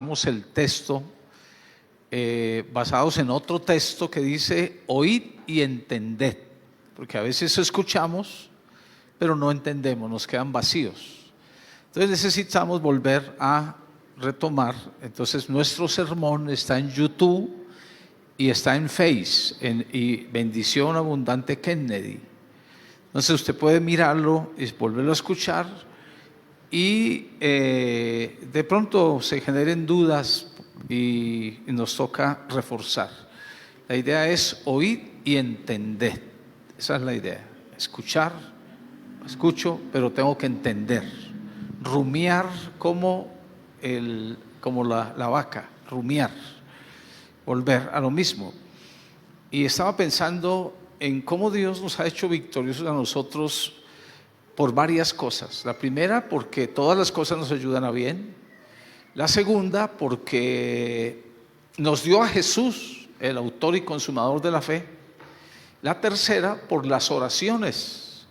El texto basados en otro texto que dice oíd y entended, porque a veces escuchamos pero no entendemos, nos quedan vacíos. Entonces necesitamos volver a retomar. Entonces nuestro sermón está en YouTube y está en Face y Bendición Abundante Kennedy. Entonces usted puede mirarlo y volverlo a escuchar y de pronto se generen dudas y nos toca reforzar. La idea es oír y entender. Esa es la idea. Escucho, pero tengo que entender. Rumiar como la vaca, rumiar, volver a lo mismo. Y estaba pensando en cómo Dios nos ha hecho victoriosos a nosotros por varias cosas. La primera, porque todas las cosas nos ayudan a bien. La segunda, porque nos dio a Jesús, el autor y consumador de la fe. La tercera, por las oraciones,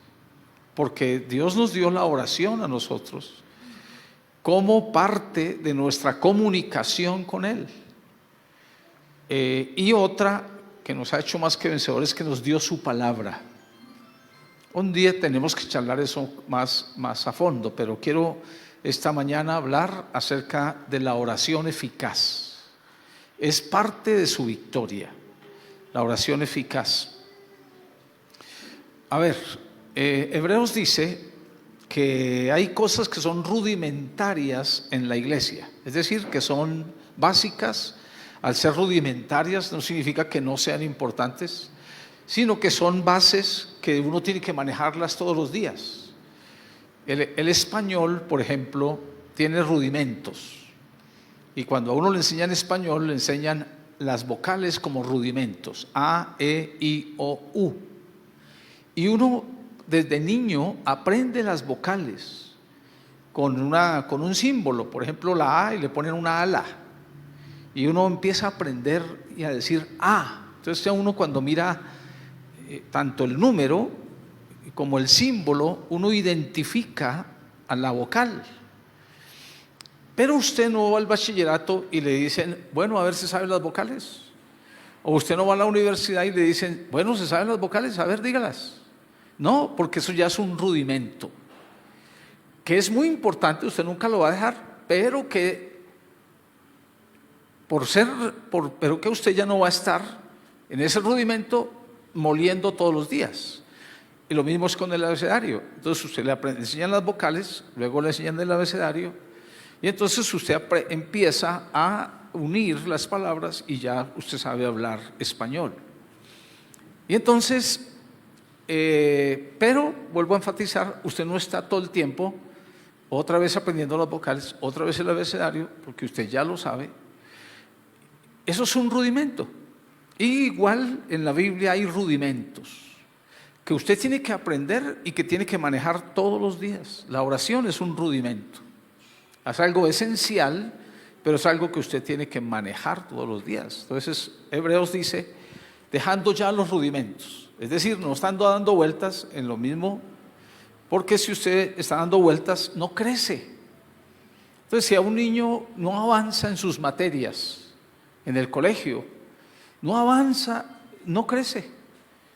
porque Dios nos dio la oración a nosotros como parte de nuestra comunicación con Él. Y otra que nos ha hecho más que vencedores, que nos dio su palabra. Un día tenemos que charlar eso más a fondo, pero quiero esta mañana hablar acerca de la oración eficaz. Es parte de su victoria, la oración eficaz. A ver, Hebreos dice que hay cosas que son rudimentarias en la iglesia, es decir, que son básicas. Al ser rudimentarias no significa que no sean importantes, sino que son bases que uno tiene que manejarlas todos los días. El español, por ejemplo, tiene rudimentos, y cuando a uno le enseñan español, le enseñan las vocales como rudimentos: A, E, I, O, U. Y uno desde niño aprende las vocales con un símbolo, por ejemplo la A, y le ponen una ala, y uno empieza a aprender y a decir A. Entonces ya uno, cuando mira tanto el número como el símbolo, uno identifica a la vocal. Pero usted no va al bachillerato y le dicen, bueno, a ver si sabe las vocales. O usted no va a la universidad y le dicen, bueno, ¿se saben las vocales? A ver, dígalas. No, porque eso ya es un rudimento, que es muy importante, usted nunca lo va a dejar, pero que pero que usted ya no va a estar en ese rudimento moliendo todos los días. Y lo mismo es con el abecedario. Entonces usted le enseñan las vocales, luego le enseñan el abecedario, y entonces usted empieza a unir las palabras y ya usted sabe hablar español. Y entonces, pero vuelvo a enfatizar, usted no está todo el tiempo otra vez aprendiendo las vocales, otra vez el abecedario, porque usted ya lo sabe. Eso es un rudimento. Y igual en la Biblia hay rudimentos que usted tiene que aprender y que tiene que manejar todos los días. La oración es un rudimento. Es algo esencial, pero es algo que usted tiene que manejar todos los días. Entonces Hebreos dice, dejando ya los rudimentos, es decir, no estando dando vueltas en lo mismo, porque si usted está dando vueltas no crece. Entonces, si a un niño no avanza en sus materias en el colegio, no avanza, no crece.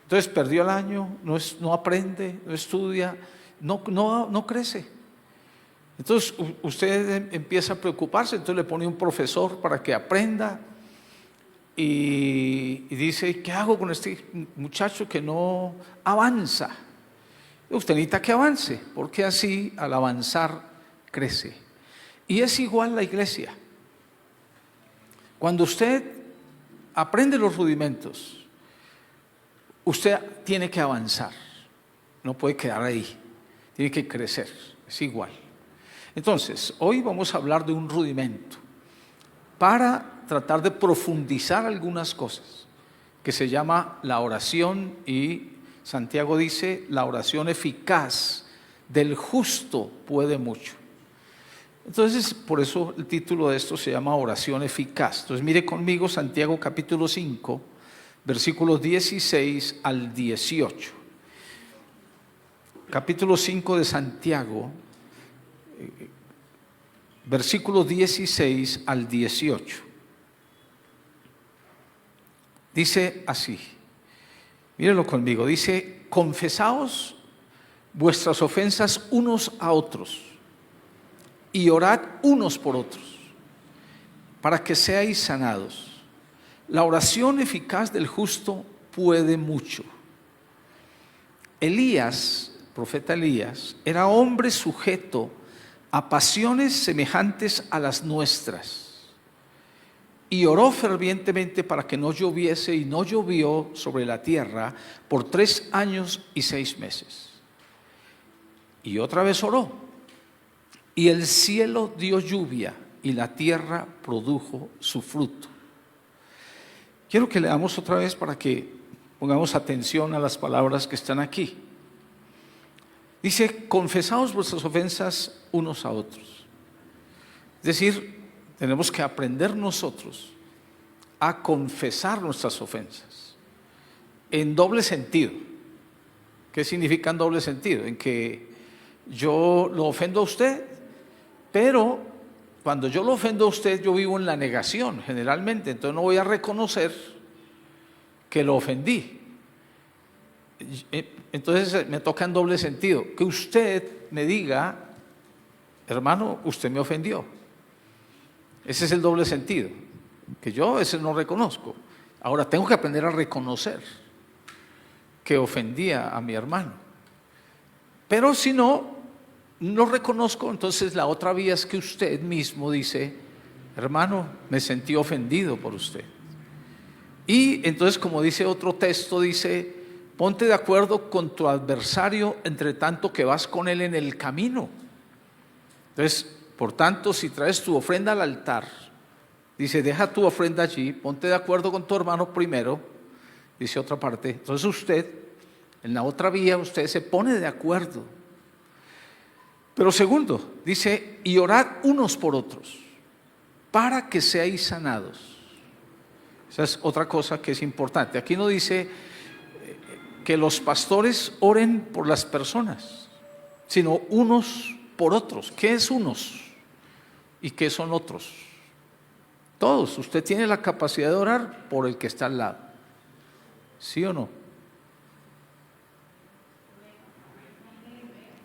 Entonces perdió el año, no aprende, no estudia, no crece. Entonces usted empieza a preocuparse, entonces le pone un profesor para que aprenda y dice, ¿qué hago con este muchacho que no avanza? Usted necesita que avance, porque así al avanzar crece. Y es igual la iglesia. Cuando usted aprende los rudimentos, usted tiene que avanzar, no puede quedar ahí, tiene que crecer, es igual. Entonces, hoy vamos a hablar de un rudimento para tratar de profundizar algunas cosas, que se llama la oración, y Santiago dice, la oración eficaz del justo puede mucho. Entonces, por eso el título de esto se llama oración eficaz. Entonces, mire conmigo Santiago capítulo 5, versículos 16 al 18. Capítulo 5 de Santiago, versículos 16 al 18. Dice así, mírenlo conmigo, dice: confesaos vuestras ofensas unos a otros y orad unos por otros, para que seáis sanados. La oración eficaz del justo puede mucho. Elías, profeta Elías, era hombre sujeto a pasiones semejantes a las nuestras, y oró fervientemente para que no lloviese, y no llovió sobre la tierra por 3 años y 6 meses. Y otra vez oró, y el cielo dio lluvia, y la tierra produjo su fruto. Quiero que leamos otra vez para que pongamos atención a las palabras que están aquí. Dice: confesaos vuestras ofensas unos a otros. Es decir, tenemos que aprender nosotros a confesar nuestras ofensas en doble sentido. ¿Qué significa en doble sentido? En que yo lo ofendo a usted, pero cuando yo lo ofendo a usted, yo vivo en la negación generalmente, entonces no voy a reconocer que lo ofendí. Entonces me toca en doble sentido, que usted me diga: hermano, usted me ofendió. Ese es el doble sentido, que yo a veces no reconozco. Ahora tengo que aprender a reconocer que ofendía a mi hermano. Pero si no reconozco, entonces la otra vía es que usted mismo dice: hermano, me sentí ofendido por usted. Y entonces, como dice otro texto, dice: ponte de acuerdo con tu adversario entre tanto que vas con él en el camino. Entonces, por tanto, si traes tu ofrenda al altar, dice, deja tu ofrenda allí, ponte de acuerdo con tu hermano primero, dice otra parte. Entonces usted, en la otra vía, usted se pone de acuerdo. Pero segundo, dice: y orad unos por otros, para que seáis sanados. Esa es otra cosa que es importante. Aquí no dice que los pastores oren por las personas, sino unos por otros. ¿Qué es unos? ¿Y qué son otros? Todos. Usted tiene la capacidad de orar por el que está al lado. ¿Sí o no?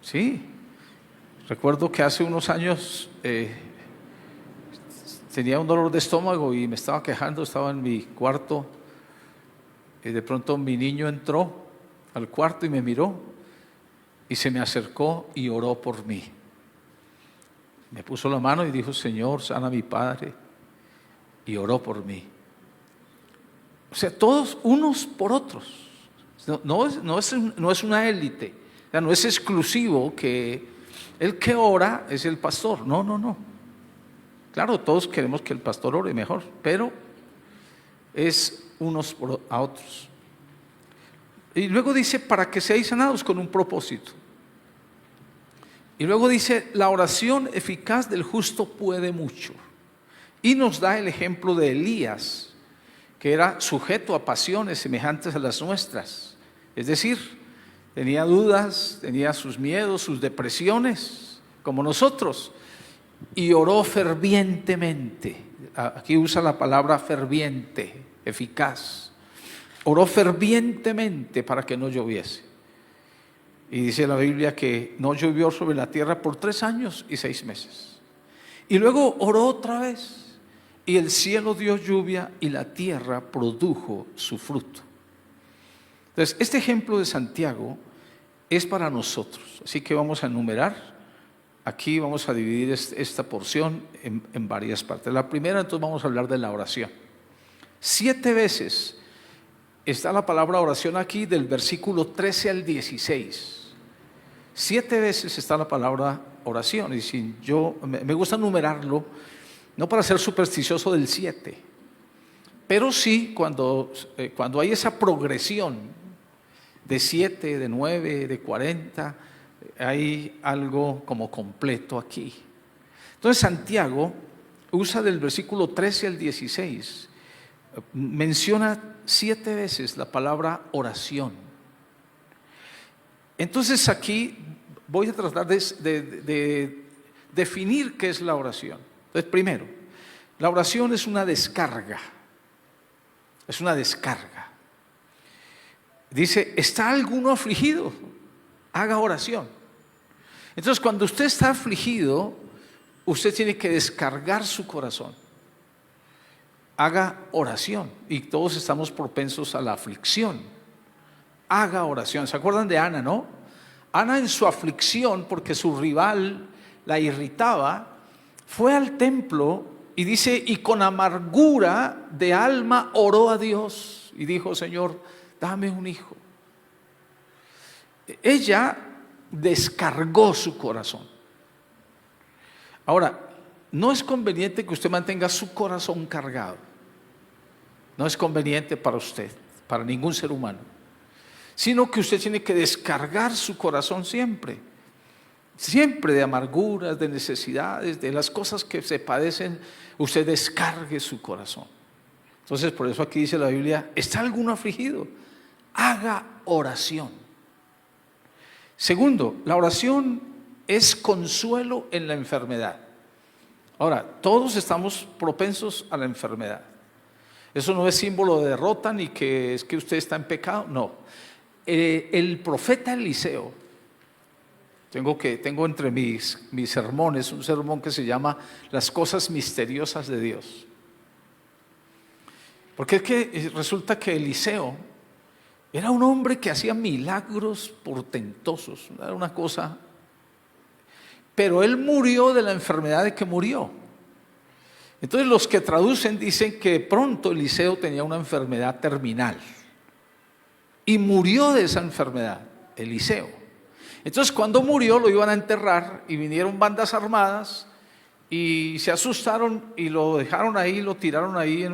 Sí. Recuerdo que hace unos años tenía un dolor de estómago y me estaba quejando, estaba en mi cuarto y de pronto mi niño entró al cuarto y me miró y se me acercó y oró por mí. Me puso la mano y dijo: Señor, sana a mi padre, y oró por mí. O sea, todos unos por otros. No es una élite, o sea, no es exclusivo que el que ora es el pastor. No. Claro, todos queremos que el pastor ore mejor, pero es unos a otros. Y luego dice: para que seáis sanados, con un propósito. Y luego dice: la oración eficaz del justo puede mucho. Y nos da el ejemplo de Elías, que era sujeto a pasiones semejantes a las nuestras. Es decir, tenía dudas, tenía sus miedos, sus depresiones, como nosotros. Y oró fervientemente. Aquí usa la palabra ferviente, eficaz. Oró fervientemente para que no lloviese. Y dice la Biblia que no llovió sobre la tierra por 3 años y 6 meses. Y luego oró otra vez, y el cielo dio lluvia y la tierra produjo su fruto. Entonces, este ejemplo de Santiago es para nosotros. Así que vamos a enumerar. Aquí vamos a dividir esta porción en varias partes. La primera, entonces, vamos a hablar de la oración. 7 veces está la palabra oración aquí, del versículo 13 al 16. 7 veces está la palabra oración. Y si me gusta numerarlo, no para ser supersticioso del 7, pero sí cuando hay esa progresión de 7, de 9, de 40, hay algo como completo aquí. Entonces Santiago usa del versículo 13 al 16, menciona 7 veces la palabra oración. Entonces aquí voy a tratar de definir qué es la oración. Entonces, primero, la oración es una descarga. Es una descarga. Dice, ¿está alguno afligido? Haga oración. Entonces, cuando usted está afligido, usted tiene que descargar su corazón. Haga oración. Y todos estamos propensos a la aflicción. Haga oración. ¿Se acuerdan de Ana, no? Ana, en su aflicción, porque su rival la irritaba, fue al templo y dice, y con amargura de alma oró a Dios y dijo, Señor, dame un hijo. Ella descargó su corazón. Ahora, no es conveniente que usted mantenga su corazón cargado. No es conveniente para usted, para ningún ser humano. Sino que usted tiene que descargar su corazón siempre. Siempre de amarguras, de necesidades, de las cosas que se padecen, usted descargue su corazón. Entonces, por eso aquí dice la Biblia, ¿está alguno afligido? Haga oración. Segundo, la oración es consuelo en la enfermedad. Ahora, todos estamos propensos a la enfermedad. Eso no es símbolo de derrota ni que es que usted está en pecado, no. El profeta Eliseo, tengo entre mis sermones un sermón que se llama Las cosas misteriosas de Dios. Porque es que resulta que Eliseo era un hombre que hacía milagros portentosos, era una cosa, pero él murió de la enfermedad de que murió. Entonces los que traducen dicen que pronto Eliseo tenía una enfermedad terminal y murió de esa enfermedad, Eliseo. Entonces cuando murió lo iban a enterrar y vinieron bandas armadas y se asustaron y lo dejaron ahí, lo tiraron ahí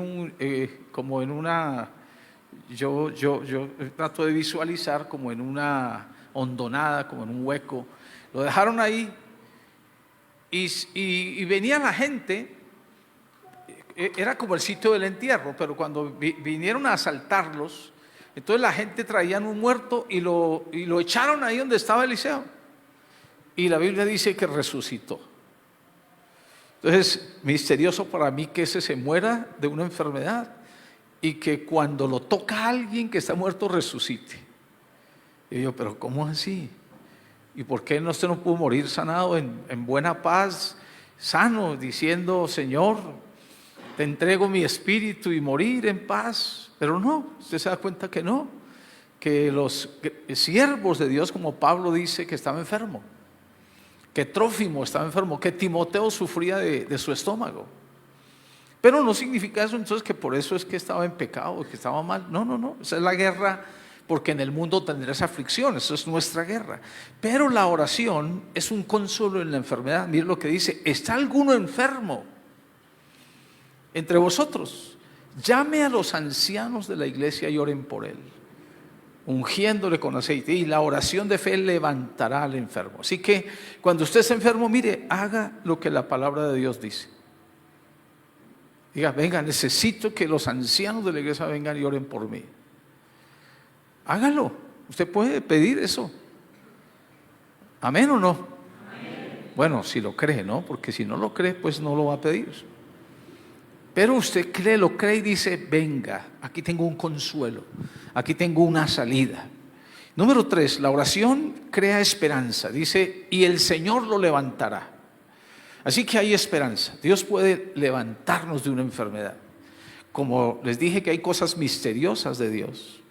como en una, yo trato de visualizar como en una hondonada, como en un hueco. Lo dejaron ahí y venía la gente. Era como el sitio del entierro, pero cuando vinieron a asaltarlos, entonces la gente traían un muerto y lo echaron ahí donde estaba Eliseo. Y la Biblia dice que resucitó. Entonces, misterioso para mí que ese se muera de una enfermedad y que cuando lo toca a alguien que está muerto resucite. Y yo, pero ¿cómo así? ¿Y por qué usted no pudo morir sanado en buena paz, sano, diciendo, Señor, te entrego mi espíritu y morir en paz? Pero no, usted se da cuenta que no, que los siervos de Dios, como Pablo dice, que estaba enfermo, que Trófimo estaba enfermo, que Timoteo sufría de su estómago. Pero no significa eso entonces que por eso es que estaba en pecado, que estaba mal. No, esa es la guerra, porque en el mundo tendrás aflicción, eso es nuestra guerra. Pero la oración es un consuelo en la enfermedad. Mire lo que dice, ¿está alguno enfermo entre vosotros? Llame a los ancianos de la iglesia y oren por él, ungiéndole con aceite, y la oración de fe levantará al enfermo. Así que cuando usted esté enfermo, mire, haga lo que la palabra de Dios dice. Diga, venga, necesito que los ancianos de la iglesia vengan y oren por mí. Hágalo, usted puede pedir eso. ¿Amén o no? Amén. Bueno, si lo cree, ¿no? Porque si no lo cree, pues no lo va a pedir. Pero usted lo cree y dice, venga, aquí tengo un consuelo, aquí tengo una salida. Número 3, la oración crea esperanza. Dice, y el Señor lo levantará. Así que hay esperanza. Dios puede levantarnos de una enfermedad. Como les dije que hay cosas misteriosas de Dios,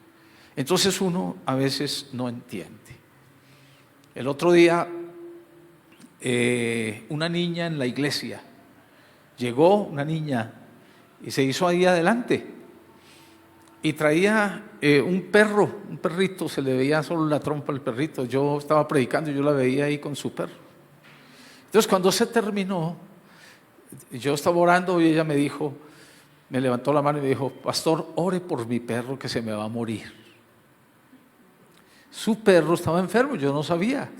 entonces uno a veces no entiende. El otro día, una niña en la iglesia, llegó una niña y se hizo ahí adelante y traía un perrito, se le veía solo la trompa al perrito. Yo estaba predicando y yo la veía ahí con su perro. Entonces cuando se terminó, yo estaba orando y ella me levantó la mano y me dijo, pastor, ore por mi perro que se me va a morir. Su perro estaba enfermo, yo no sabía.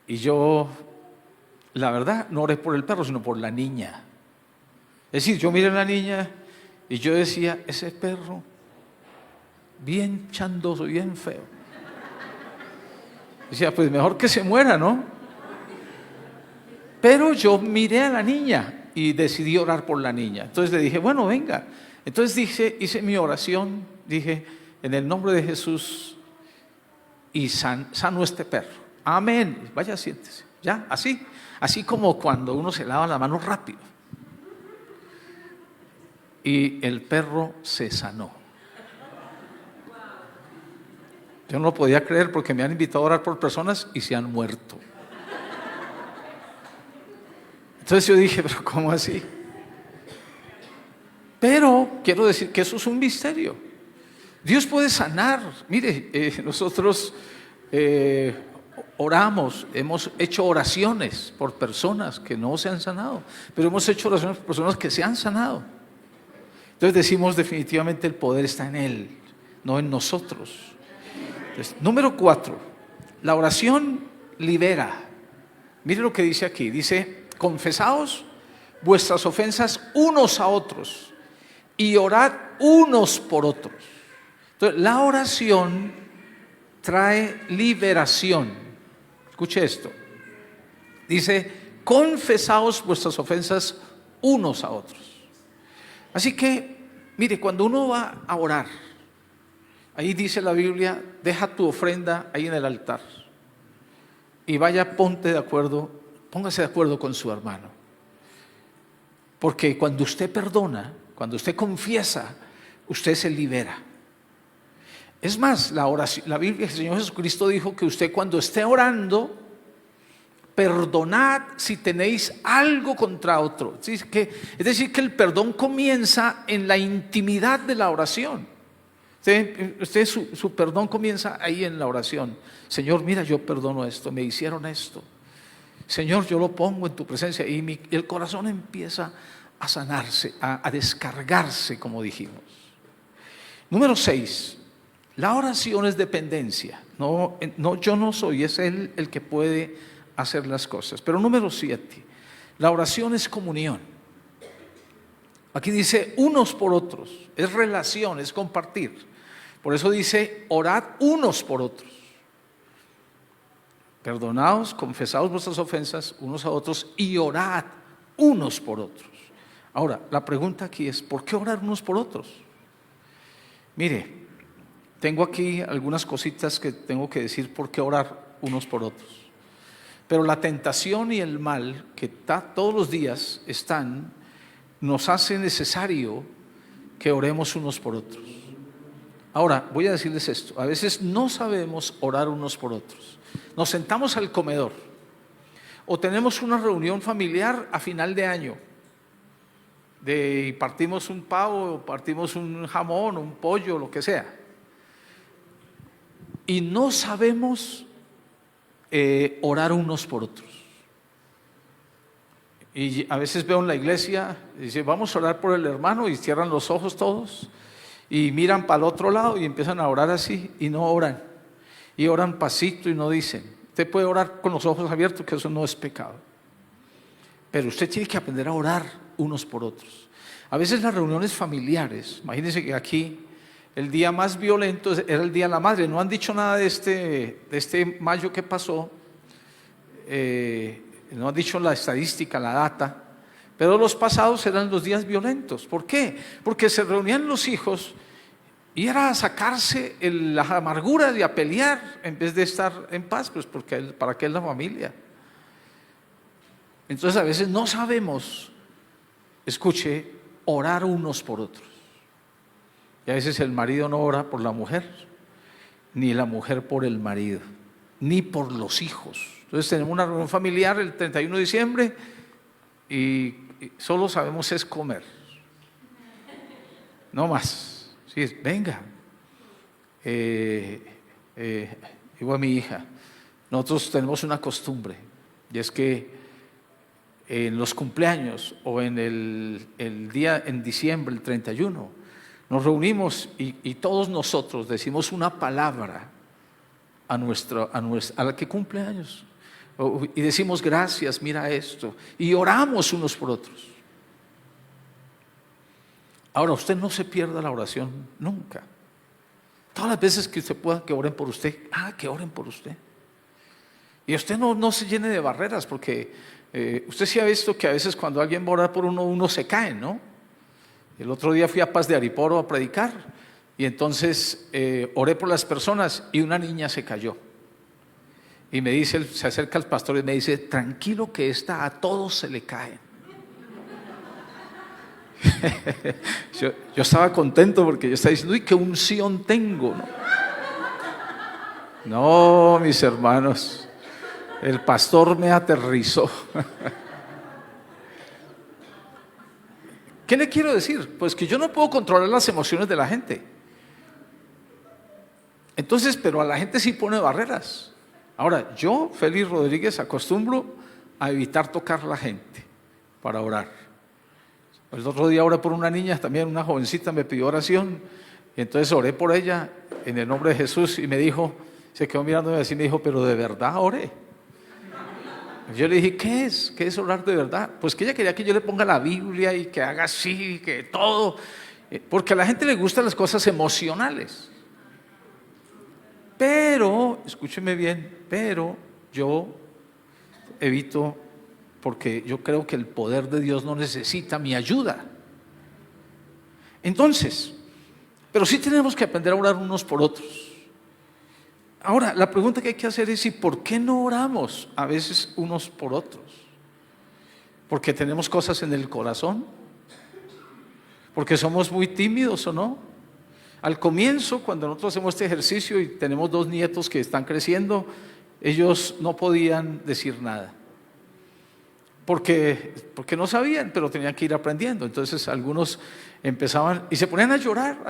Y yo, la verdad, no oré por el perro, sino por la niña. Es decir, yo miré a la niña y yo decía, ese perro, bien chandoso, bien feo. Decía, pues mejor que se muera, ¿no? Pero yo miré a la niña y decidí orar por la niña. Entonces le dije, bueno, venga. Entonces hice mi oración, dije, en el nombre de Jesús, y sano este perro. Amén. Vaya, siéntese. Ya, así como cuando uno se lava la mano rápido. Y el perro se sanó. Yo no lo podía creer porque me han invitado a orar por personas y se han muerto. Entonces yo dije, pero ¿cómo así? Pero quiero decir que eso es un misterio. Dios puede sanar. Mire, nosotros oramos, hemos hecho oraciones por personas que no se han sanado, pero hemos hecho oraciones por personas que se han sanado. Entonces decimos definitivamente el poder está en Él, no en nosotros. Entonces, número 4, la oración libera. Mire lo que dice aquí, dice, confesaos vuestras ofensas unos a otros y orad unos por otros. Entonces, la oración trae liberación. Escuche esto. Dice, confesaos vuestras ofensas unos a otros. Así que, mire, cuando uno va a orar, ahí dice la Biblia, deja tu ofrenda ahí en el altar y vaya, póngase de acuerdo con su hermano. Porque cuando usted perdona, cuando usted confiesa, usted se libera. Es más, la Biblia, el Señor Jesucristo dijo que usted cuando esté orando, perdonad si tenéis algo contra otro. Es decir, que el perdón comienza en la intimidad de la oración. Su perdón comienza ahí en la oración. Señor, mira, yo perdono esto, me hicieron esto. Señor, yo lo pongo en tu presencia y el corazón empieza a sanarse, a descargarse, como dijimos. Número 6. La oración es dependencia. No, yo no soy, es Él el que puede hacer las cosas. Pero número 7, la oración es comunión. Aquí dice unos por otros, es relación, es compartir. Por eso dice orad unos por otros. Perdonaos, confesaos vuestras ofensas unos a otros y orad unos por otros. Ahora, la pregunta aquí es, ¿por qué orar unos por otros? Mire, tengo aquí algunas cositas que tengo que decir por qué orar unos por otros. Pero la tentación y el mal que todos los días están, nos hace necesario que oremos unos por otros. Ahora, voy a decirles esto, a veces no sabemos orar unos por otros. Nos sentamos al comedor o tenemos una reunión familiar a final de año y partimos un pavo, partimos un jamón, un pollo, lo que sea. Y no sabemos orar unos por otros. Y a veces veo en la iglesia, dice, vamos a orar por el hermano, y cierran los ojos todos y miran para el otro lado y empiezan a orar así y no oran. Y oran pasito y no dicen. Usted puede orar con los ojos abiertos, que eso no es pecado. Pero usted tiene que aprender a orar unos por otros. A veces las reuniones familiares, imagínense que aquí el día más violento era el Día de la Madre. No han dicho nada de este mayo que pasó, no han dicho la estadística, la data, pero los pasados eran los días violentos. ¿Por qué? Porque se reunían los hijos y era a sacarse la amargura y a pelear en vez de estar en paz, pues porque ¿para qué es la familia? Entonces a veces no sabemos, escuche, orar unos por otros. Y a veces el marido no ora por la mujer, ni la mujer por el marido, ni por los hijos. Entonces tenemos una reunión familiar el 31 de diciembre y solo sabemos es comer. No más. Sí, venga. Digo a mi hija, nosotros tenemos una costumbre, y es que en los cumpleaños o en el día en diciembre, el 31, nos reunimos y todos nosotros decimos una palabra a la que cumple años. Y decimos gracias, mira esto. Y oramos unos por otros. Ahora, usted no se pierda la oración nunca. Todas las veces que usted pueda que oren por usted, que oren por usted. Y usted no se llene de barreras, porque Usted sí ha visto que a veces cuando alguien va a orar por uno, uno se cae, ¿no? El otro día fui a Paz de Ariporo a predicar y entonces oré por las personas y una niña se cayó. Y me dice, se acerca al pastor y me dice, tranquilo que esta a todos se le caen. yo estaba contento porque yo estaba diciendo, uy, qué unción tengo, ¿no? No, mis hermanos, el pastor me aterrizó. ¿Qué le quiero decir? Pues que yo no puedo controlar las emociones de la gente. Entonces, pero a la gente sí pone barreras. Ahora, yo, Félix Rodríguez, acostumbro a evitar tocar a la gente para orar. El otro día oré por una niña, también una jovencita me pidió oración, y entonces oré por ella en el nombre de Jesús y me dijo, se quedó mirándome así y me dijo, pero ¿de verdad oré? Yo le dije, ¿qué es? ¿Qué es orar de verdad? Pues que ella quería que yo le ponga la Biblia y que haga así, que todo, porque a la gente le gustan las cosas emocionales. Pero, escúcheme bien, pero yo evito, porque yo creo que el poder de Dios no necesita mi ayuda. Entonces, pero sí tenemos que aprender a orar unos por otros. Ahora, la pregunta que hay que hacer es, ¿y por qué no oramos a veces unos por otros? ¿Porque tenemos cosas en el corazón? ¿Porque somos muy tímidos o no? Al comienzo, cuando nosotros hacemos este ejercicio y tenemos 2 nietos que están creciendo, ellos no podían decir nada. Porque no sabían, pero tenían que ir aprendiendo. Entonces algunos empezaban y se ponían a llorar,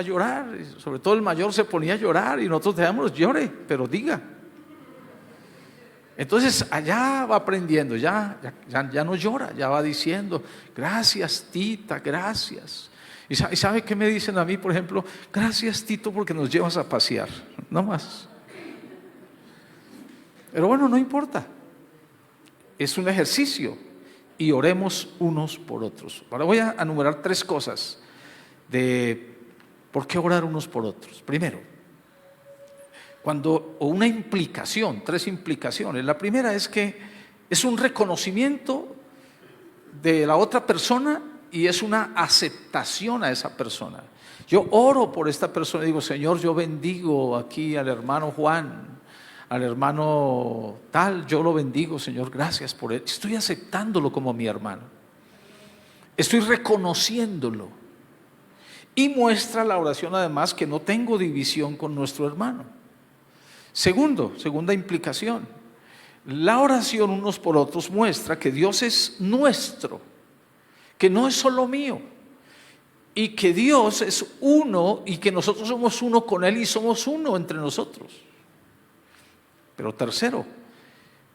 sobre todo el mayor se ponía a llorar y nosotros dejamos, llore, pero diga. Entonces allá va aprendiendo, ya no llora, ya va diciendo, gracias Tita, gracias. ¿Y sabe qué me dicen a mí, por ejemplo? Gracias Tito porque nos llevas a pasear, no más. Pero bueno, no importa, es un ejercicio. Y oremos unos por otros. Ahora voy a enumerar 3 cosas de por qué orar unos por otros. Primero, o una implicación, 3 implicaciones. La primera es que es un reconocimiento de la otra persona y es una aceptación a esa persona. Yo oro por esta persona y digo, Señor, yo bendigo aquí al hermano Juan, al hermano tal, yo lo bendigo, Señor, gracias por él. Estoy aceptándolo como mi hermano. Estoy reconociéndolo. Y muestra la oración además que no tengo división con nuestro hermano. Segunda implicación. La oración unos por otros muestra que Dios es nuestro, que no es solo mío. Y que Dios es uno y que nosotros somos uno con Él y somos uno entre nosotros. Pero tercero,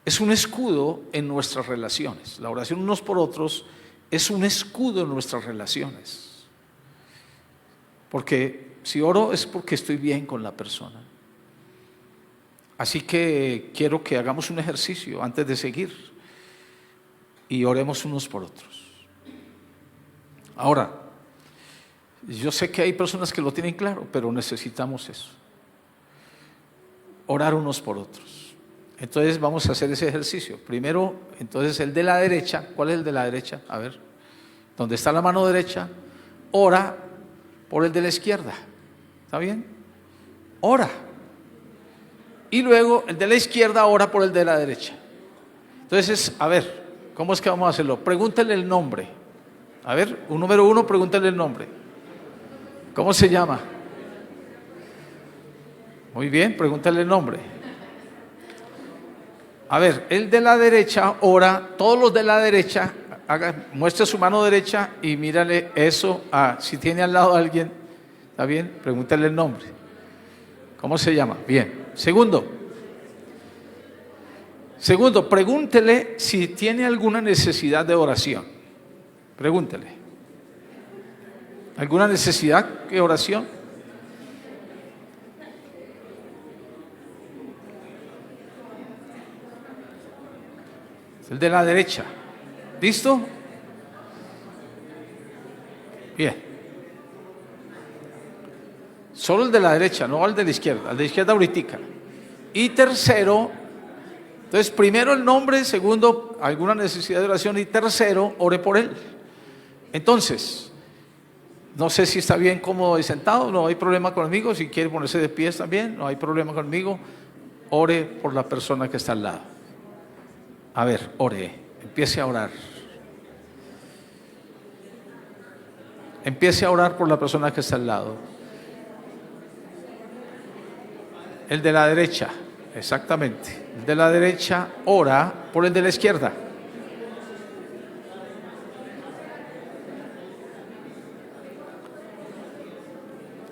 es un escudo en nuestras relaciones. La oración unos por otros es un escudo en nuestras relaciones. Porque si oro es porque estoy bien con la persona. Así que quiero que hagamos un ejercicio antes de seguir y oremos unos por otros. Ahora, yo sé que hay personas que lo tienen claro, pero necesitamos eso. Orar unos por otros. Entonces vamos a hacer ese ejercicio. Primero, entonces el de la derecha, ¿cuál es el de la derecha? A ver, donde está la mano derecha, ora por el de la izquierda. ¿Está bien? Ora. Y luego el de la izquierda ora por el de la derecha. Entonces, a ver, ¿cómo es que vamos a hacerlo? Pregúntele el nombre. A ver, número 1, pregúntele el nombre. ¿Cómo se llama? Muy bien, pregúntale el nombre. A ver, el de la derecha ora, todos los de la derecha, muestre su mano derecha y mírale eso. Si tiene al lado a alguien, ¿está bien? Pregúntale el nombre. ¿Cómo se llama? Bien. Segundo, pregúntele si tiene alguna necesidad de oración. Pregúntele. ¿Alguna necesidad de oración? El de la derecha. ¿Listo? Bien. Solo el de la derecha, no el de la izquierda. El de la izquierda ahorita. Y tercero, Entonces, primero el nombre, segundo, alguna necesidad de oración y tercero, ore por él. Entonces, no sé si está bien cómodo y sentado, no hay problema conmigo. Si quiere ponerse de pie también, no hay problema conmigo. Ore por la persona que está al lado. A ver, ore, empiece a orar. Empiece a orar por la persona que está al lado. El de la derecha, exactamente. El de la derecha ora por el de la izquierda.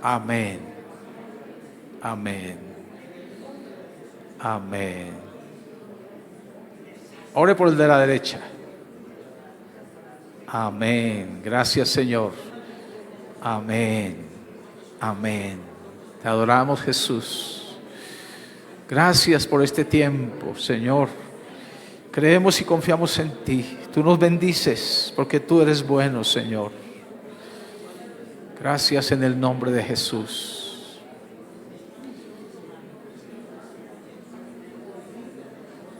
Amén. Amén. Amén. Ore por el de la derecha. Amén. Gracias, Señor. Amén. Amén. Te adoramos, Jesús. Gracias por este tiempo, Señor. Creemos y confiamos en ti. Tú nos bendices porque tú eres bueno, Señor. Gracias en el nombre de Jesús.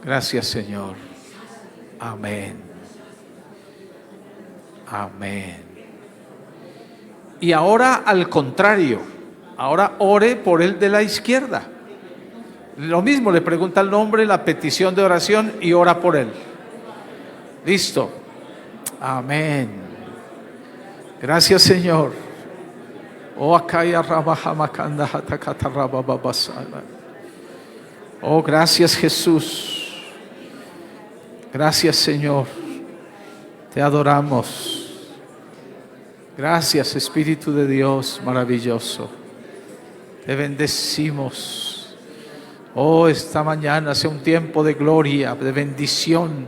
Gracias, Señor. Amén. Amén. Y ahora al contrario, ahora ore por el de la izquierda. Lo mismo, le pregunta el nombre, la petición de oración y ora por él. Listo. Amén. Gracias, Señor. Oh, gracias, Jesús. Gracias, Señor. Te adoramos. Gracias, Espíritu de Dios maravilloso. Te bendecimos. Oh, esta mañana sea un tiempo de gloria, de bendición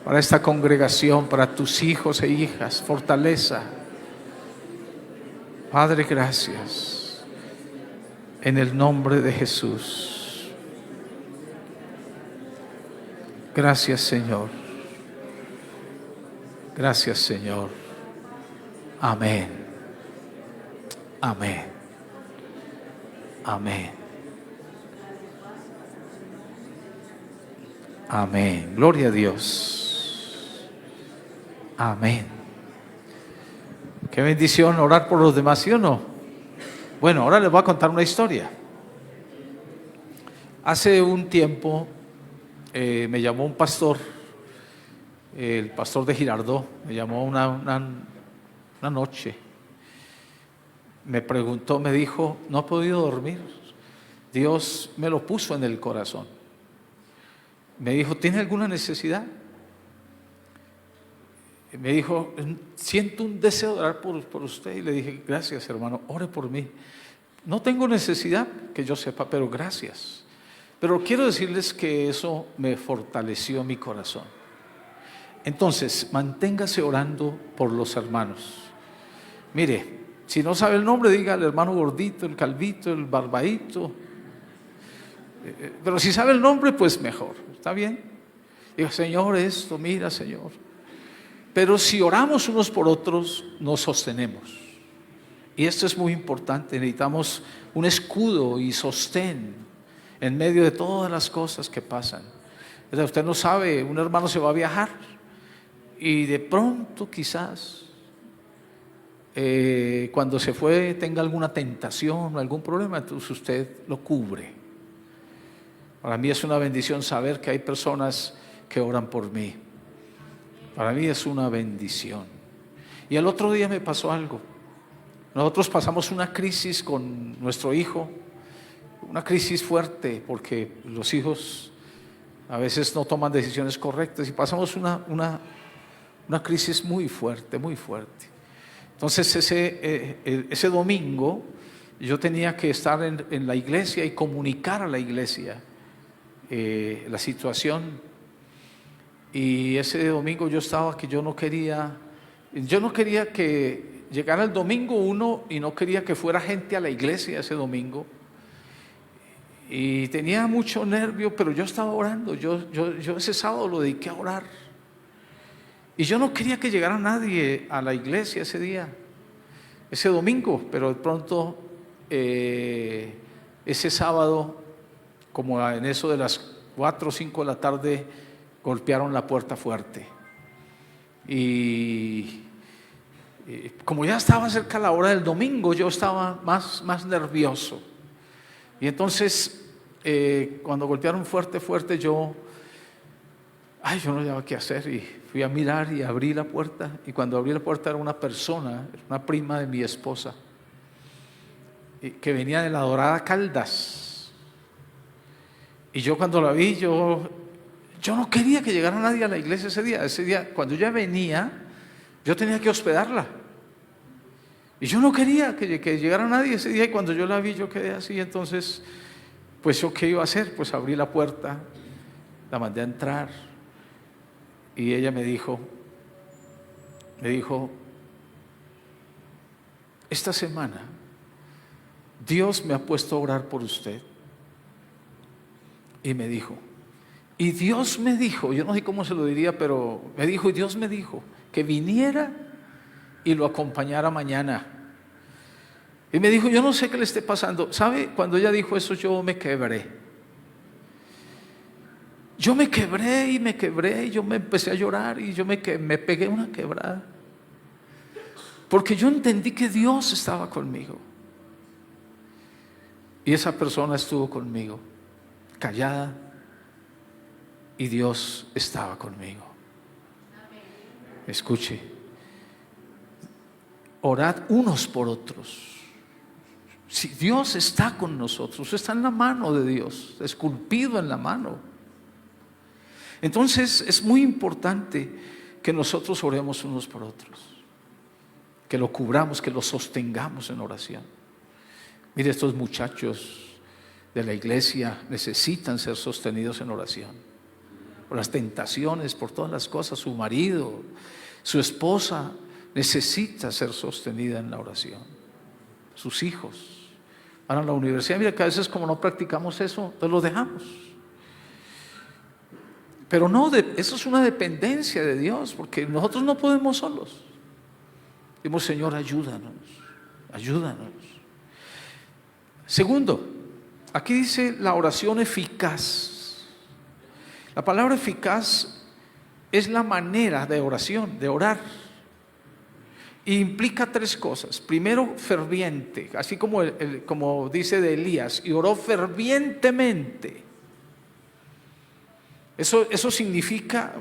para esta congregación, para tus hijos e hijas. Fortaleza. Padre, gracias. En el nombre de Jesús. Gracias, Señor. Gracias, Señor. Amén. Amén. Amén. Amén. Gloria a Dios. Amén. Qué bendición orar por los demás, ¿sí o no? Bueno, ahora les voy a contar una historia. Hace un tiempo me llamó un pastor, el pastor de Girardot, me llamó una noche. Me preguntó, me dijo, no he podido dormir. Dios me lo puso en el corazón. Me dijo, ¿tiene alguna necesidad? Me dijo, siento un deseo de orar por usted. Y le dije, gracias, hermano, ore por mí. No tengo necesidad que yo sepa, pero gracias. Pero quiero decirles que eso me fortaleció mi corazón. Entonces, manténgase orando por los hermanos. Mire, si no sabe el nombre, diga el hermano gordito, el calvito, el barbadito. Pero si sabe el nombre, pues mejor. ¿Está bien? Diga, Señor, esto, mira, Señor. Pero si oramos unos por otros, nos sostenemos. Y esto es muy importante. Necesitamos un escudo y sostén en medio de todas las cosas que pasan. Usted no sabe, un hermano se va a viajar y de pronto quizás cuando se fue tenga alguna tentación o algún problema, entonces usted lo cubre. Para mí es una bendición saber que hay personas que oran por mí. Para mí es una bendición. Y el otro día me pasó algo. Nosotros pasamos una crisis con nuestro hijo, una crisis fuerte porque los hijos a veces no toman decisiones correctas y pasamos una crisis muy fuerte, muy fuerte. Entonces ese domingo yo tenía que estar en la iglesia y comunicar a la iglesia la situación. Y ese domingo yo estaba que yo no quería que llegara el domingo 1 y no quería que fuera gente a la iglesia ese domingo. Y tenía mucho nervio, pero yo estaba orando. Yo ese sábado lo dediqué a orar. Y yo no quería que llegara nadie a la iglesia ese día, ese domingo, pero de pronto ese sábado, como en eso de las 4 o 5 de la tarde golpearon la puerta fuerte. Y como ya estaba cerca la hora del domingo, yo estaba más nervioso. Y entonces, cuando golpearon fuerte, yo no sabía qué hacer, y fui a mirar y abrí la puerta. Y cuando abrí la puerta era una persona, una prima de mi esposa, que venía de la Dorada Caldas. Y yo cuando la vi, yo no quería que llegara nadie a la iglesia ese día. Ese día, cuando ella venía, yo tenía que hospedarla. Y yo no quería que llegara nadie ese día. Y cuando yo la vi, yo quedé así. Entonces, pues yo qué iba a hacer, pues abrí la puerta, la mandé a entrar. Y ella me dijo, esta semana Dios me ha puesto a orar por usted. Y me dijo, y Dios me dijo, yo no sé cómo se lo diría, pero me dijo, y Dios me dijo que viniera y lo acompañara mañana. Y me dijo, yo no sé qué le esté pasando. ¿Sabe? Cuando ella dijo eso, yo me quebré. Yo me quebré y yo me empecé a llorar y yo me pegué una quebrada. Porque yo entendí que Dios estaba conmigo. Y esa persona estuvo conmigo, callada, y Dios estaba conmigo. Escuche, orad unos por otros. Si Dios está con nosotros, está en la mano de Dios, esculpido en la mano. Entonces es muy importante que nosotros oremos unos por otros, que lo cubramos, que lo sostengamos en oración. Mire, estos muchachos de la iglesia necesitan ser sostenidos en oración, por las tentaciones, por todas las cosas. Su marido, su esposa necesita ser sostenida en la oración. Sus hijos van a la universidad. Mira que a veces, como no practicamos eso, entonces los dejamos. Pero no, eso es una dependencia de Dios, porque nosotros no podemos solos. Decimos, Señor, ayúdanos. Segundo, aquí dice la oración eficaz. La palabra eficaz es la manera de oración, de orar. Y implica 3 cosas. Primero, ferviente, así como dice de Elías, y oró fervientemente. Eso significa,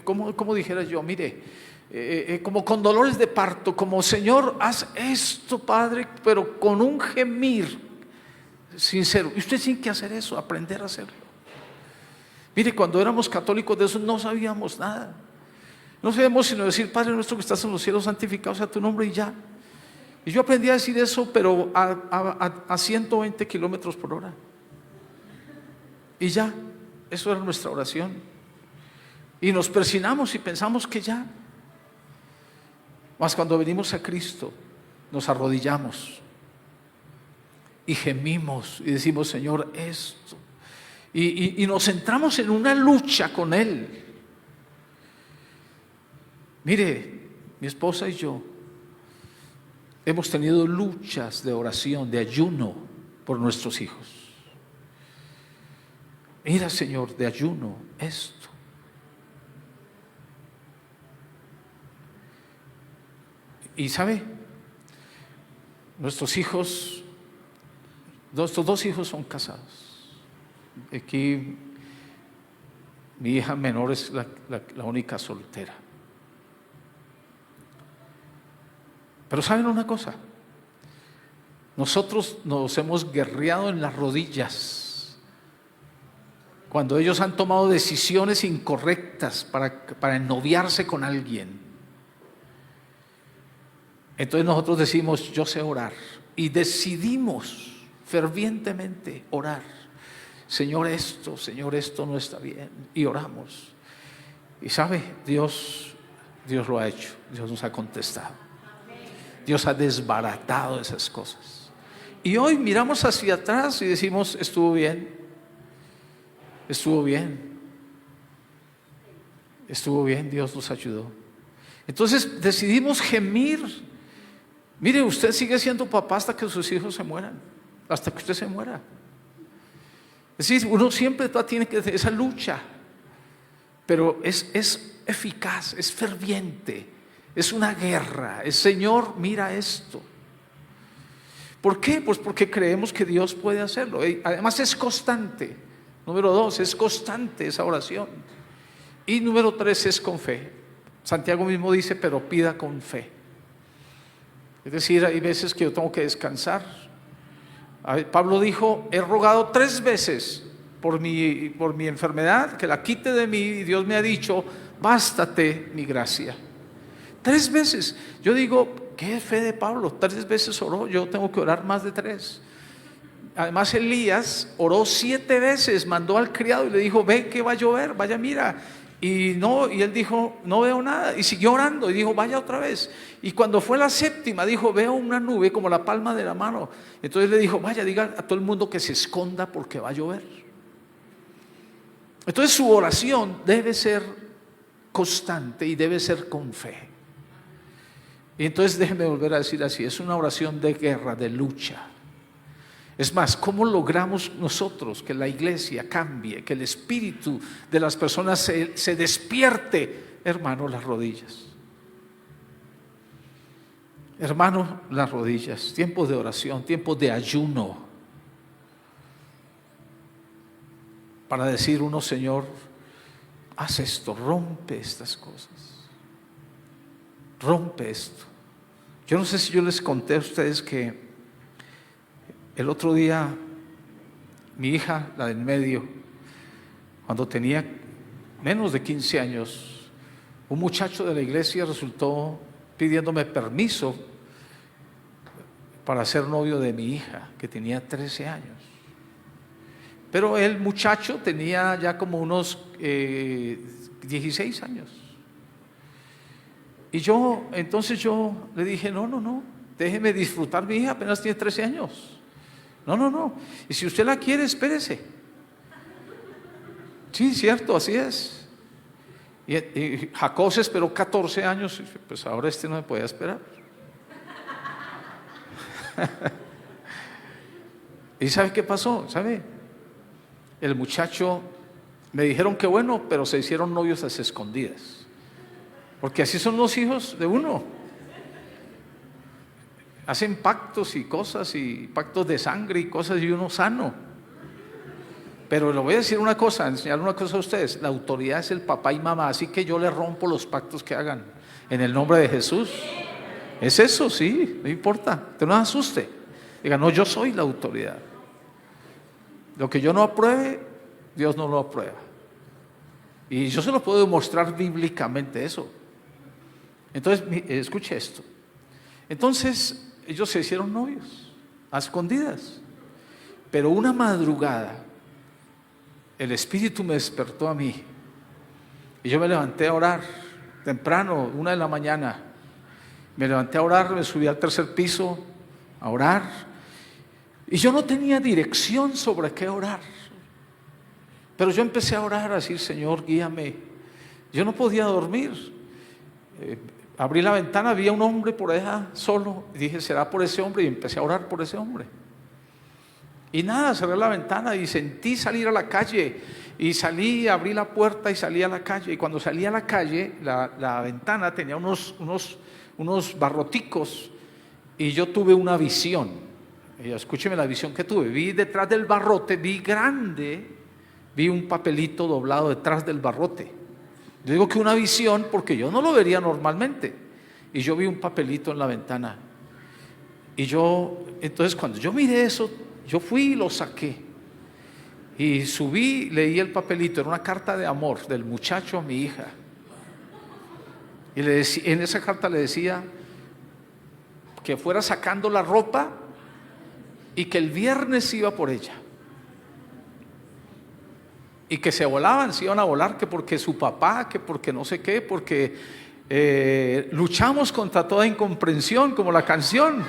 como dijera yo, mire, como con dolores de parto, como Señor, haz esto, Padre, pero con un gemir sincero. Y usted tiene que hacer eso, aprender a hacerlo. Mire, cuando éramos católicos de eso no sabíamos nada. No sabíamos sino decir, Padre nuestro que estás en los cielos, santificado sea tu nombre, y ya. Y yo aprendí a decir eso, pero a 120 kilómetros por hora. Y ya. Eso era nuestra oración. Y nos persinamos y pensamos que ya. Mas cuando venimos a Cristo, nos arrodillamos y gemimos y decimos, Señor, esto. Y nos centramos en una lucha con Él. Mire, mi esposa y yo hemos tenido luchas de oración, de ayuno por nuestros hijos. Mira, Señor, de ayuno esto. Y sabe, nuestros hijos, nuestros 2 hijos son casados. Aquí mi hija menor es la única soltera. Pero ¿saben una cosa? Nosotros nos hemos guerreado en las rodillas cuando ellos han tomado decisiones incorrectas para ennoviarse con alguien. Entonces nosotros decimos, yo sé orar, y decidimos fervientemente orar. Señor, esto no está bien, y oramos. Y sabe, Dios lo ha hecho, Dios nos ha contestado, Dios ha desbaratado esas cosas. Y hoy miramos hacia atrás y decimos, estuvo bien, Dios nos ayudó. Entonces decidimos gemir. Mire, usted sigue siendo papá hasta que sus hijos se mueran, hasta que usted se muera. Es decir, uno siempre tiene que tener esa lucha, pero es eficaz, es ferviente, es una guerra. El Señor, mira esto. ¿Por qué? Pues porque creemos que Dios puede hacerlo. Y además es constante. Número 2, es constante esa oración. Y número 3, es con fe. Santiago mismo dice, pero pida con fe. Es decir, hay veces que yo tengo que descansar. Pablo dijo, he rogado 3 veces por mi enfermedad, que la quite de mí, y Dios me ha dicho, bástate mi gracia. 3 veces. Yo digo, ¿qué fe de Pablo? 3 veces oró, yo tengo que orar más de 3. Además Elías oró 7 veces, mandó al criado y le dijo, ve que va a llover, vaya mira. Y él dijo, no veo nada, y siguió orando y dijo, vaya otra vez. Y cuando fue la 7ª dijo, veo una nube como la palma de la mano. Entonces le dijo, vaya, diga a todo el mundo que se esconda porque va a llover. Entonces su oración debe ser constante y debe ser con fe. Y entonces déjenme volver a decir así, es una oración de guerra, de lucha. Es más, ¿cómo logramos nosotros que la iglesia cambie, que el espíritu de las personas se despierte? Hermano, las rodillas. Hermano, las rodillas. Tiempos de oración, tiempos de ayuno. Para decir uno, Señor, haz esto, rompe estas cosas. Rompe esto. Yo no sé si yo les conté a ustedes que el otro día mi hija, la del medio, cuando tenía menos de 15 años, un muchacho de la iglesia resultó pidiéndome permiso para ser novio de mi hija, que tenía 13 años. Pero el muchacho tenía ya como unos 16 años. Y entonces yo le dije, no, déjeme disfrutar mi hija, apenas tiene 13 años. No. Y si usted la quiere, espérese. Sí, cierto, así es. Y Jacob se esperó 14 años, pues ahora no me podía esperar. ¿Y sabe qué pasó? ¿Sabe? El muchacho, me dijeron que bueno, pero se hicieron novios a las escondidas. Porque así son los hijos de uno. Hacen pactos y cosas, y pactos de sangre y cosas, y uno sano. Pero le voy a decir una cosa, enseñar una cosa a ustedes. La autoridad es el papá y mamá, así que yo le rompo los pactos que hagan en el nombre de Jesús. Es eso, sí, no importa, que no se asuste. Diga, no, yo soy la autoridad. Lo que yo no apruebe, Dios no lo aprueba. Y yo se lo puedo demostrar bíblicamente eso. Entonces, escuche esto. Entonces, ellos se hicieron novios, a escondidas. Pero una madrugada, el Espíritu me despertó a mí. Y yo me levanté a orar, temprano, 1 de la mañana. Me levanté a orar, me subí al 3er piso a orar. Y yo no tenía dirección sobre qué orar. Pero yo empecé a orar, a decir, Señor, guíame. Yo no podía dormir. Abrí la ventana, había un hombre por allá solo. Y dije, ¿será por ese hombre? Y empecé a orar por ese hombre. Y nada, cerré la ventana y sentí salir a la calle. Y salí, abrí la puerta y salí a la calle. Y cuando salí a la calle, la ventana tenía unos barroticos. Y yo tuve una visión. Y escúcheme la visión que tuve. Vi detrás del barrote, vi grande, vi un papelito doblado detrás del barrote. Yo digo que una visión porque yo no lo vería normalmente. Y yo vi un papelito en la ventana. Y entonces cuando yo miré eso, yo fui y lo saqué. Y subí, leí el papelito, era una carta de amor del muchacho a mi hija. Y en esa carta le decía que fuera sacando la ropa y que el viernes iba por ella. Y que se iban a volar, que porque su papá, que porque no sé qué, porque luchamos contra toda incomprensión, como la canción,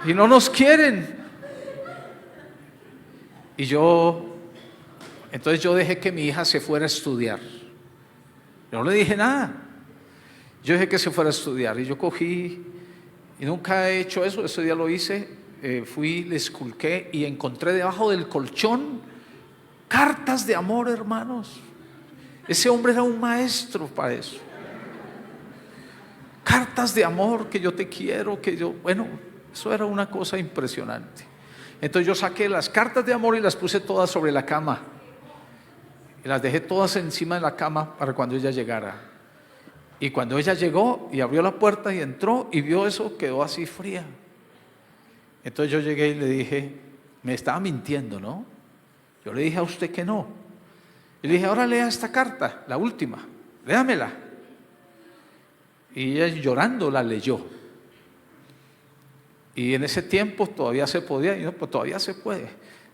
y no nos quieren. Y entonces yo dejé que mi hija se fuera a estudiar. Yo no le dije nada. Yo dejé que se fuera a estudiar y yo cogí, y nunca he hecho eso, ese día lo hice, fui, le esculqué y encontré debajo del colchón Cartas de amor, hermanos. Ese hombre era un maestro para eso. Cartas de amor, que yo te quiero, bueno, eso era una cosa impresionante. Entonces yo saqué las cartas de amor y las puse todas sobre la cama. Y las dejé todas encima de la cama para cuando ella llegara. Y cuando ella llegó y abrió la puerta y entró y vio eso, quedó así fría. Entonces yo llegué y le dije, me estaba mintiendo, ¿no? Yo le dije a usted que no. Y le dije, ahora lea esta carta, la última, léamela. Y ella llorando la leyó. Y en ese tiempo todavía se podía, y no, pues todavía se puede.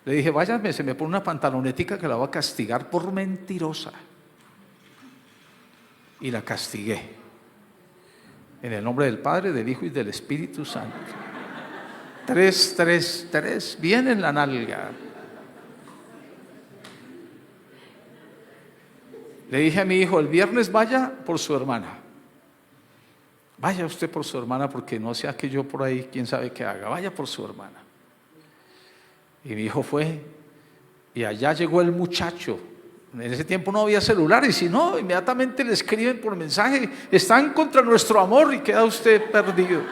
Le dije, váyame, se me pone una pantalonetica que la va a castigar por mentirosa. Y la castigué. En el nombre del Padre, del Hijo y del Espíritu Santo. 3, 3, 3, bien en la nalga. Le dije a mi hijo, el viernes vaya por su hermana. Vaya usted por su hermana, porque no sea que yo por ahí, quién sabe qué haga. Vaya por su hermana. Y mi hijo fue, y allá llegó el muchacho. En ese tiempo no había celular, y si no, inmediatamente le escriben por mensaje, están contra nuestro amor, y queda usted perdido.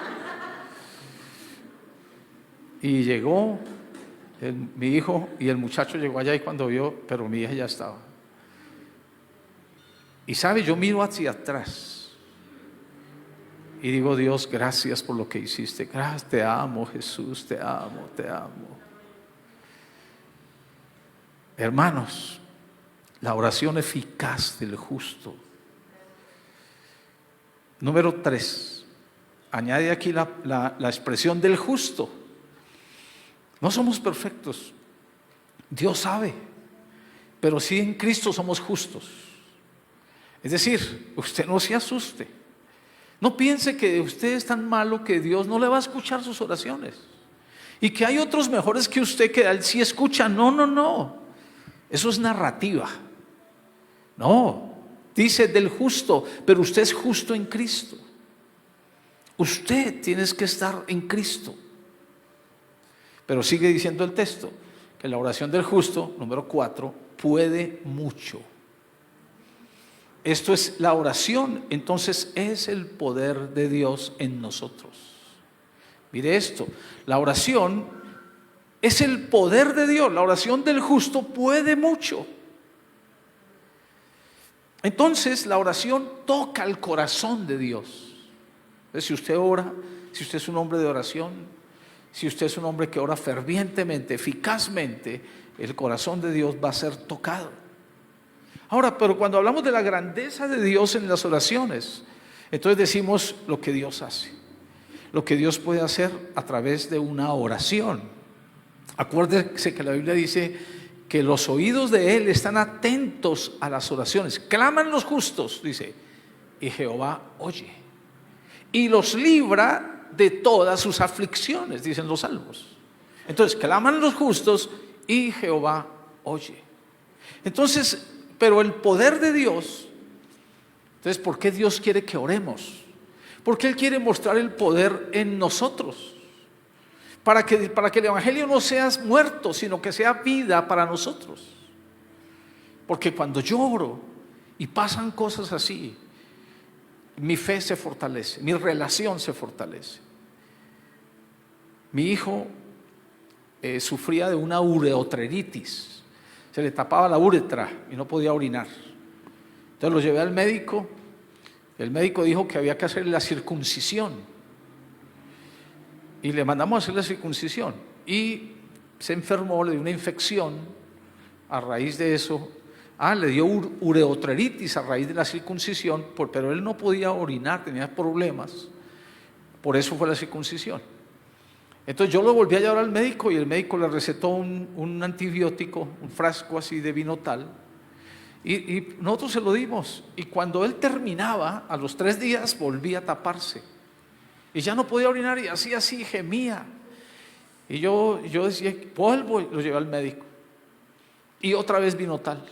Y llegó mi hijo, y el muchacho llegó allá, y cuando vio, pero mi hija ya estaba. Y sabe, yo miro hacia atrás y digo, Dios, gracias por lo que hiciste. Gracias, te amo, Jesús, te amo, te amo. Hermanos, la oración eficaz del justo. Número 3, añade aquí la expresión del justo. No somos perfectos, Dios sabe, pero sí en Cristo somos justos. Es decir, usted no se asuste. No piense que usted es tan malo que Dios no le va a escuchar sus oraciones. Y que hay otros mejores que usted que él sí escucha. No. Eso es narrativa. No. Dice del justo, pero usted es justo en Cristo. Usted tiene que estar en Cristo. Pero sigue diciendo el texto que la oración del justo, número 4, puede mucho. Esto es la oración, entonces es el poder de Dios en nosotros. Mire esto, la oración es el poder de Dios, la oración del justo puede mucho. Entonces la oración toca el corazón de Dios. Entonces, si usted ora, si usted es un hombre de oración, si usted es un hombre que ora fervientemente, eficazmente, el corazón de Dios va a ser tocado. Ahora, pero cuando hablamos de la grandeza de Dios en las oraciones, entonces decimos lo que Dios hace, lo que Dios puede hacer a través de una oración. Acuérdense que la Biblia dice que los oídos de Él están atentos a las oraciones. Claman los justos, dice, y Jehová oye. Y los libra de todas sus aflicciones, dicen los salmos. Entonces, claman los justos y Jehová oye. Entonces, pero el poder de Dios, entonces, ¿por qué Dios quiere que oremos? Porque Él quiere mostrar el poder en nosotros. Para que el Evangelio no sea muerto, sino que sea vida para nosotros. Porque cuando yo oro y pasan cosas así, mi fe se fortalece, mi relación se fortalece. Mi hijo sufría de una ureotreritis. Se le tapaba la uretra y no podía orinar. Entonces lo llevé al médico. El médico dijo que había que hacerle la circuncisión. Y le mandamos a hacer la circuncisión. Y se enfermó, le dio una infección a raíz de eso. Le dio ureotreritis a raíz de la circuncisión, pero él no podía orinar, tenía problemas. Por eso fue la circuncisión. Entonces yo lo volví a llevar al médico y el médico le recetó un antibiótico, un frasco así de Vinotal, y nosotros se lo dimos. Y cuando él terminaba, a los 3 días volvía a taparse y ya no podía orinar y así gemía. Y yo decía, vuelvo, y lo llevé al médico y otra vez Vinotal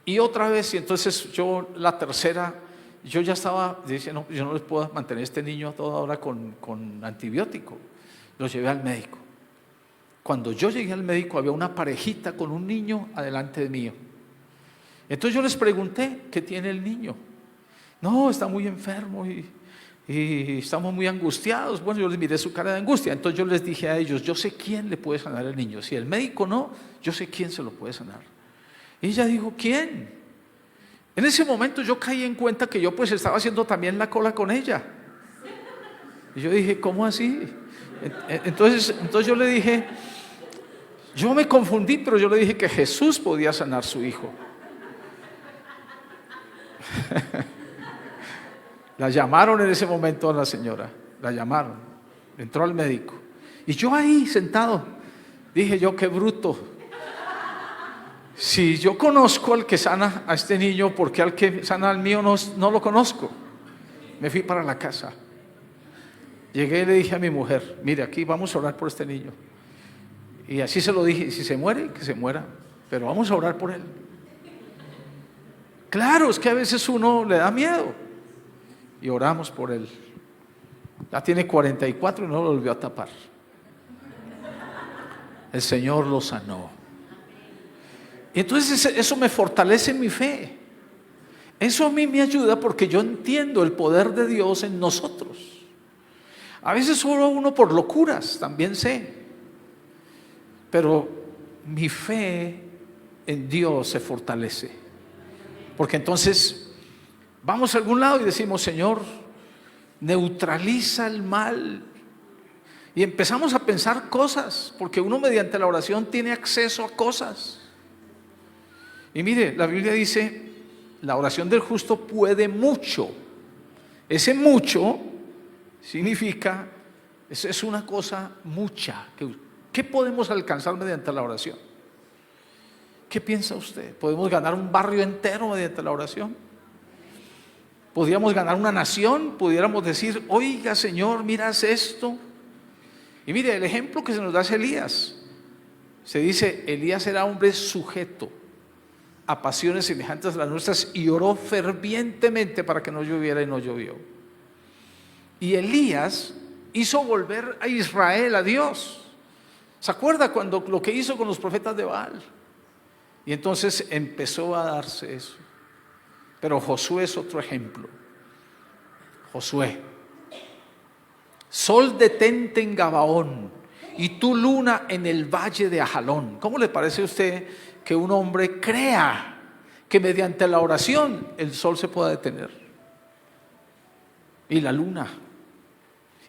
y otra vez. Y entonces yo la tercera, yo ya estaba, dije, no, yo no les puedo mantener a este niño a toda hora con antibiótico. Lo llevé al médico Cuando yo llegué al médico había una parejita con un niño adelante de mío. Entonces yo les pregunté, ¿qué tiene el niño? No, está muy enfermo y estamos muy angustiados. Bueno, yo les miré su cara de angustia. Entonces yo les dije a ellos, yo sé quién le puede sanar al niño. Si el médico no, yo sé quién se lo puede sanar. Y ella dijo, ¿quién? En ese momento yo caí en cuenta que yo pues estaba haciendo también la cola con ella. Y yo dije, ¿cómo así? Entonces yo le dije, yo me confundí, pero yo le dije que Jesús podía sanar a su hijo. La llamaron en ese momento a la señora, la llamaron, entró al médico. Y yo ahí sentado, dije yo, qué bruto. Si yo conozco al que sana a este niño, ¿por qué al que sana al mío no lo conozco? Me fui para la casa. Llegué y le dije a mi mujer, mire, aquí vamos a orar por este niño. Y así se lo dije, si se muere, que se muera, pero vamos a orar por él. Claro, es que a veces uno le da miedo. Y oramos por él. Ya tiene 44 y no lo volvió a tapar. El Señor lo sanó. Y entonces eso me fortalece mi fe. Eso a mí me ayuda porque yo entiendo el poder de Dios en nosotros. A veces oro uno por locuras, también sé. Pero mi fe en Dios se fortalece. Porque entonces vamos a algún lado y decimos, Señor, neutraliza el mal. Y empezamos a pensar cosas, porque uno mediante la oración tiene acceso a cosas. Y mire, la Biblia dice, la oración del justo puede mucho. Ese mucho significa, es una cosa mucha. ¿Qué podemos alcanzar mediante la oración? ¿Qué piensa usted? ¿Podemos ganar un barrio entero mediante la oración? ¿Podríamos ganar una nación? ¿Pudiéramos decir, oiga Señor, miras esto? Y mire, el ejemplo que se nos da es Elías. Se dice, Elías era hombre sujeto a pasiones semejantes a las nuestras y oró fervientemente para que no lloviera y no llovió. Y Elías hizo volver a Israel a Dios. ¿Se acuerda cuando lo que hizo con los profetas de Baal? Y entonces empezó a darse eso. Pero Josué es otro ejemplo. Josué, sol detente en Gabaón y tu luna en el valle de Ajalón. ¿Cómo le parece a usted que un hombre crea que mediante la oración el sol se pueda detener? Y la luna.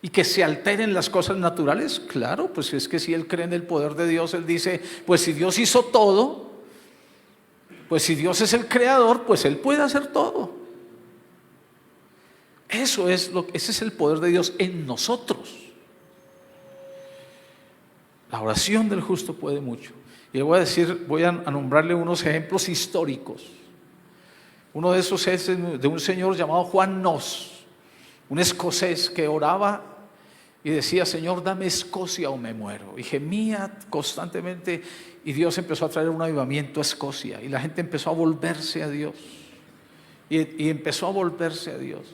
Y que se alteren las cosas naturales. Claro, pues es que si él cree en el poder de Dios, él dice, pues si Dios hizo todo, pues si Dios es el creador, pues él puede hacer todo. Ese es el poder de Dios en nosotros. La oración del justo puede mucho. Y le voy a nombrarle unos ejemplos históricos. Uno de esos es de un señor llamado Juan Nos, un escocés que oraba y decía, Señor, dame Escocia o me muero. Y gemía constantemente y Dios empezó a traer un avivamiento a Escocia y la gente empezó a volverse a Dios. Y empezó a volverse a Dios.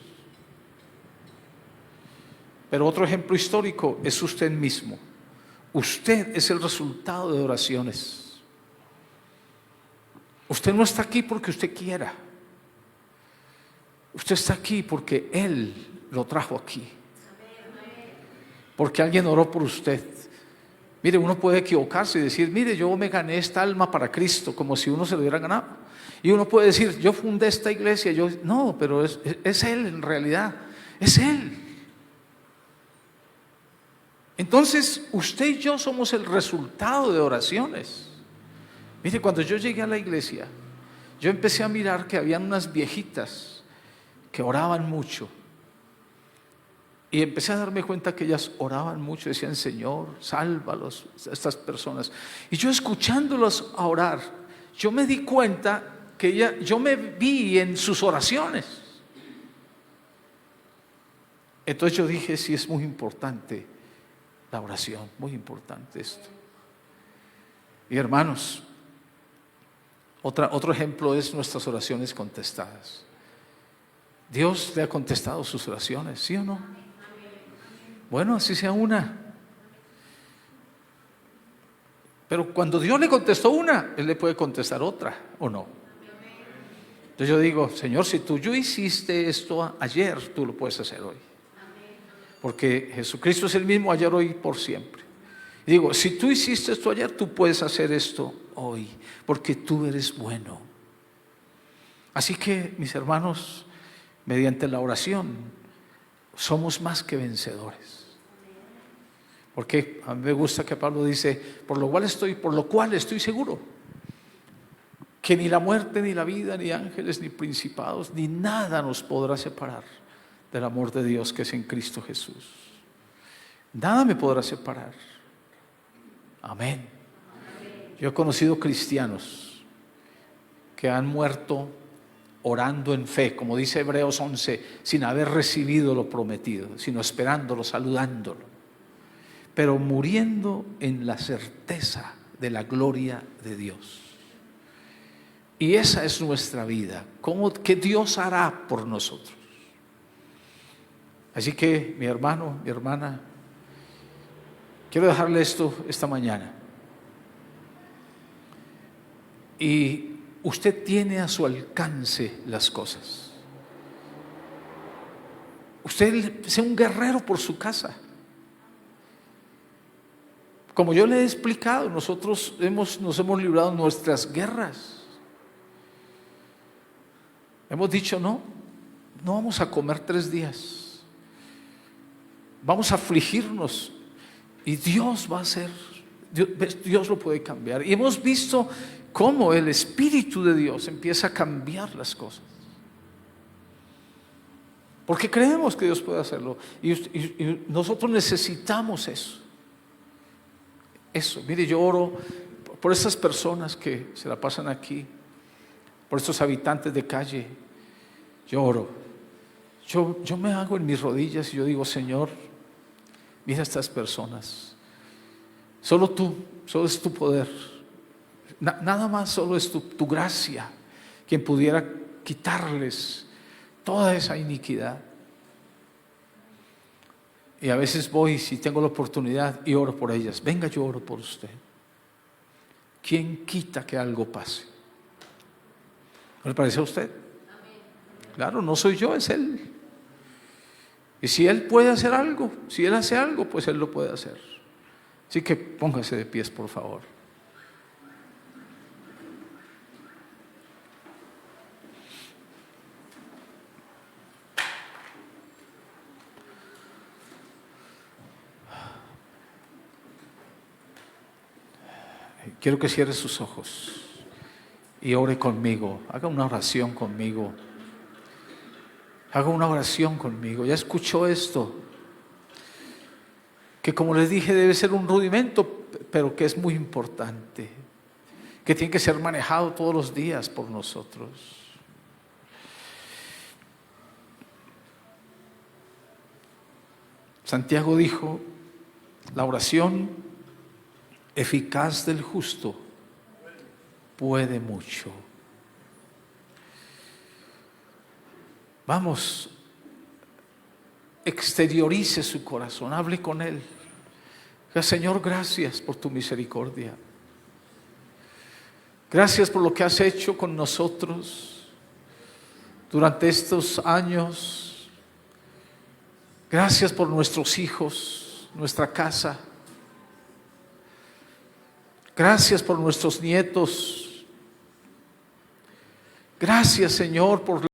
Pero otro ejemplo histórico es usted mismo. Usted es el resultado de oraciones. Usted no está aquí porque usted quiera. Usted está aquí porque Él lo trajo aquí. Porque alguien oró por usted. Mire, uno puede equivocarse y decir, mire, yo me gané esta alma para Cristo, como si uno se lo hubiera ganado. Y uno puede decir, yo fundé esta iglesia. No, pero es Él en realidad. Es Él. Entonces, usted y yo somos el resultado de oraciones. Mire, cuando yo llegué a la iglesia, yo empecé a mirar que habían unas viejitas que oraban mucho. Y empecé a darme cuenta que ellas oraban mucho, decían, Señor, sálvalos, estas personas. Y yo escuchándolas a orar, yo me di cuenta que yo me vi en sus oraciones. Entonces yo dije, sí, es muy importante la oración, muy importante esto. Y hermanos, otro ejemplo es nuestras oraciones contestadas. Dios le ha contestado sus oraciones, ¿sí o no? Bueno, así sea una. Pero cuando Dios le contestó una, Él le puede contestar otra, ¿o no? Entonces yo digo, Señor, si tú yo hiciste esto ayer, tú lo puedes hacer hoy. Porque Jesucristo es el mismo ayer, hoy, por siempre. Y digo, si tú hiciste esto ayer, tú puedes hacer esto hoy, porque tú eres bueno. Así que, mis hermanos, mediante la oración, somos más que vencedores. Porque a mí me gusta que Pablo dice, por lo cual estoy seguro, que ni la muerte, ni la vida, ni ángeles, ni principados, ni nada nos podrá separar del amor de Dios que es en Cristo Jesús. Nada me podrá separar. Amén. Yo he conocido cristianos que han muerto orando en fe, como dice Hebreos 11, sin haber recibido lo prometido, sino esperándolo, saludándolo, pero muriendo en la certeza de la gloria de Dios. Y esa es nuestra vida, ¿qué Dios hará por nosotros? Así que, mi hermano, mi hermana, quiero dejarle esto esta mañana. Y usted tiene a su alcance las cosas. Usted sea un guerrero por su casa. Como yo le he explicado, nosotros nos hemos librado nuestras guerras. Hemos dicho, no vamos a comer 3 días. Vamos a afligirnos. Y Dios va a hacer, Dios lo puede cambiar. Y hemos visto cómo el Espíritu de Dios empieza a cambiar las cosas. Porque creemos que Dios puede hacerlo. Y nosotros necesitamos eso. Eso, mire, yo oro por estas personas que se la pasan aquí, por estos habitantes de calle. Yo oro. Yo me hago en mis rodillas y yo digo, Señor, mira a estas personas. Solo tú, solo es tu poder. Nada más, solo es tu gracia quien pudiera quitarles toda esa iniquidad. Y a veces voy, si tengo la oportunidad, y oro por ellas. Venga, yo oro por usted. ¿Quién quita que algo pase? ¿No le parece a usted? Claro, no soy yo, es Él. Y si Él puede hacer algo, si Él hace algo, pues Él lo puede hacer. Así que póngase de pies, por favor. Quiero que cierre sus ojos y ore conmigo. Haga una oración conmigo. Haga una oración conmigo. Ya escuchó esto, que como les dije debe ser un rudimento, pero que es muy importante, que tiene que ser manejado todos los días por nosotros. Santiago dijo, la oración eficaz del justo puede mucho. Vamos, exteriorice su corazón, hable con Él. Señor, gracias por tu misericordia. Gracias por lo que has hecho con nosotros durante estos años. Gracias por nuestros hijos, nuestra casa. Gracias por nuestros nietos. Gracias, Señor, por